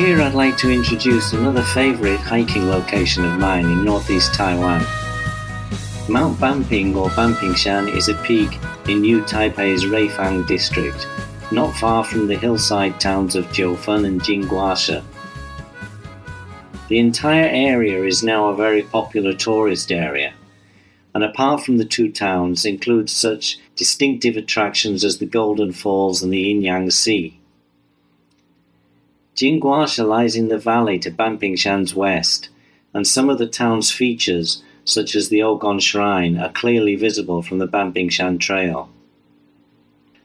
Here I'd like to introduce another favourite hiking location of mine in northeast Taiwan. Mount Banping or Banpingshan is a peak in New Taipei's Ruifang district, not far from the hillside towns of Jiufen and Jinguasha. The entire area is now a very popular tourist area, and apart from the two towns includes such distinctive attractions as the Golden Falls and the Yin-Yang Sea. Jinguasha lies in the valley to Banpingshan's west, and some of the town's features, such as the Ogon Shrine, are clearly visible from the Banpingshan Trail.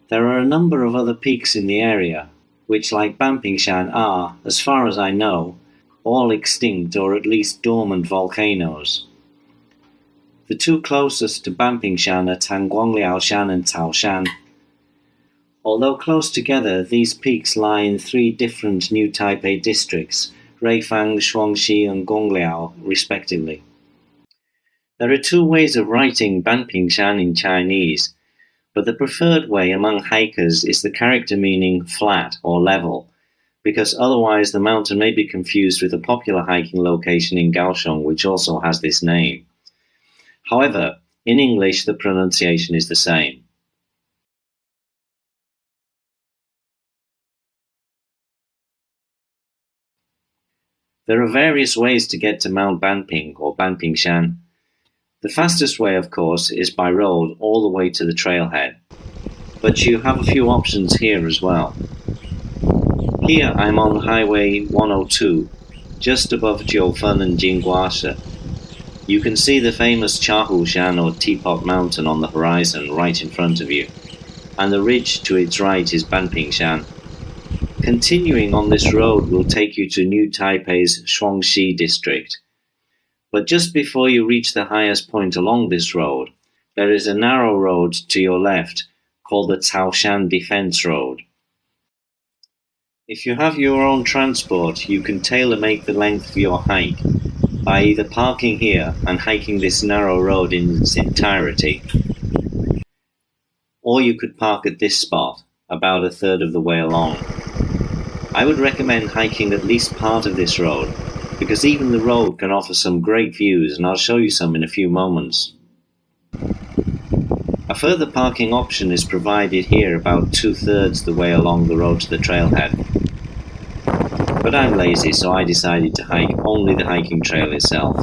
There are a number of other peaks in the area, which, like Banpingshan, are, as far as I know, all extinct or at least dormant volcanoes. The two closest to Banpingshan are Tanguangliaoshan and Taoshan. Although close together, these peaks lie in three different New Taipei districts, Ruifang, Shuangxi and Gongliao, respectively. There are two ways of writing Banpingshan in Chinese, but the preferred way among hikers is the character meaning flat or level, because otherwise the mountain may be confused with a popular hiking location in Kaohsiung which also has this name. However, in English the pronunciation is the same. There are various ways to get to Mount Banping or Banpingshan. The fastest way, of course, is by road all the way to the trailhead, but you have a few options here as well. Here I'm on Highway 102, just above Jiufen and Jinguasha. You can see the famous Chahushan or Teapot Mountain on the horizon right in front of you, and the ridge to its right is Banpingshan. Continuing on this road will take you to New Taipei's Shuangxi district. But just before you reach the highest point along this road, there is a narrow road to your left called the Taoshan Defense Road. If you have your own transport, you can tailor-make the length of your hike by either parking here and hiking this narrow road in its entirety, or you could park at this spot, about a third of the way along. I would recommend hiking at least part of this road, because even the road can offer some great views, and I'll show you some in a few moments. A further parking option is provided here about 2/3 the way along the road to the trailhead. But I'm lazy, so I decided to hike only the hiking trail itself.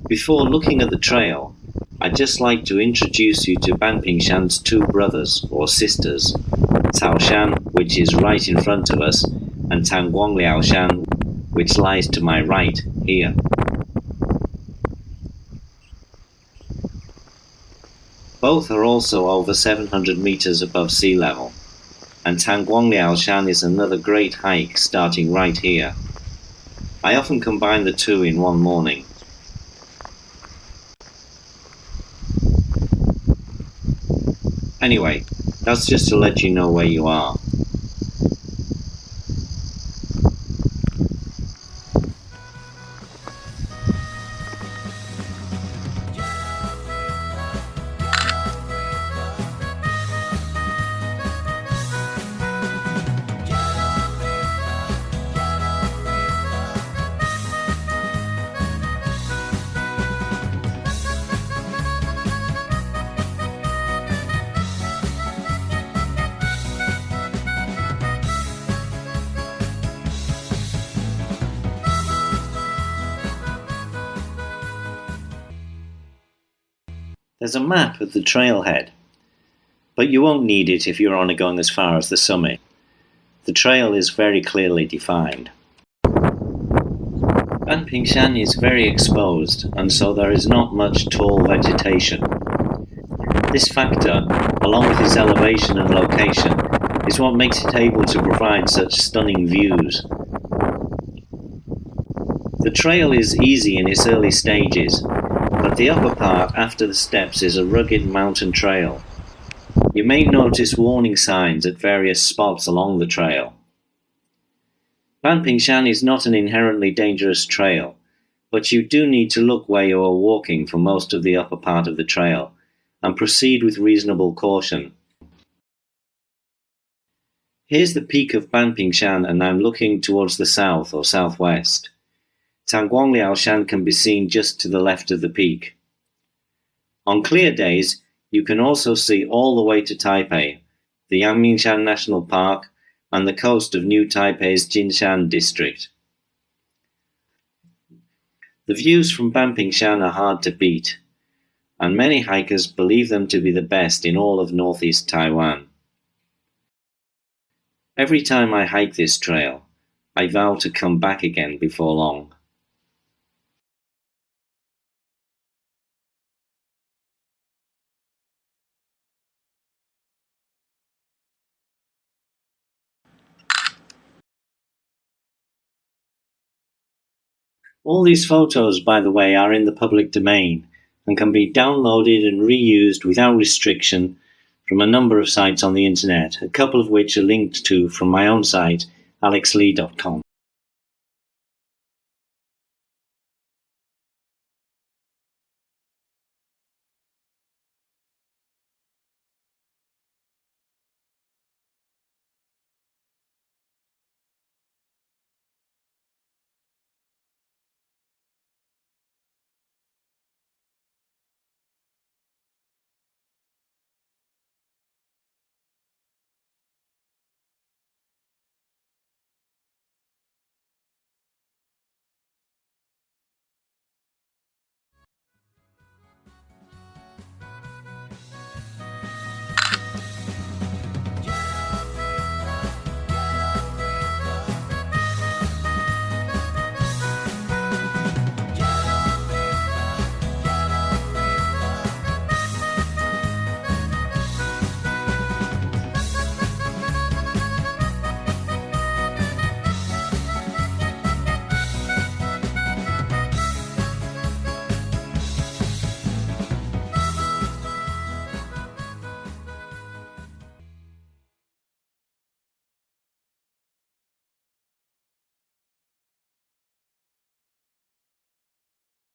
Before looking at the trail, I'd just like to introduce you to Banpingshan's two brothers, or sisters, Taoshan, which is right in front of us, and Tanguangliaoshan, which lies to my right, here. Both are also over 700 meters above sea level, and Tanguangliaoshan is another great hike starting right here. I often combine the two in one morning. Anyway, that's just to let you know where you are. There's a map of the trailhead, but you won't need it if you're only going as far as the summit. The trail is very clearly defined. Banpingshan is very exposed, and so there is not much tall vegetation. This factor, along with its elevation and location, is what makes it able to provide such stunning views. The trail is easy in its early stages, but the upper part after the steps is a rugged mountain trail. You may notice warning signs at various spots along the trail. Banpingshan is not an inherently dangerous trail, but you do need to look where you are walking for most of the upper part of the trail, and proceed with reasonable caution. Here's the peak of Banpingshan, and I'm looking towards the south or southwest. Tangguangliaoshan can be seen just to the left of the peak. On clear days, you can also see all the way to Taipei, the Yangmingshan National Park, and the coast of New Taipei's Jinshan district. The views from Banpingshan are hard to beat, and many hikers believe them to be the best in all of northeast Taiwan. Every time I hike this trail, I vow to come back again before long. All these photos, by the way, are in the public domain and can be downloaded and reused without restriction from a number of sites on the internet, a couple of which are linked to from my own site, alixlee.com.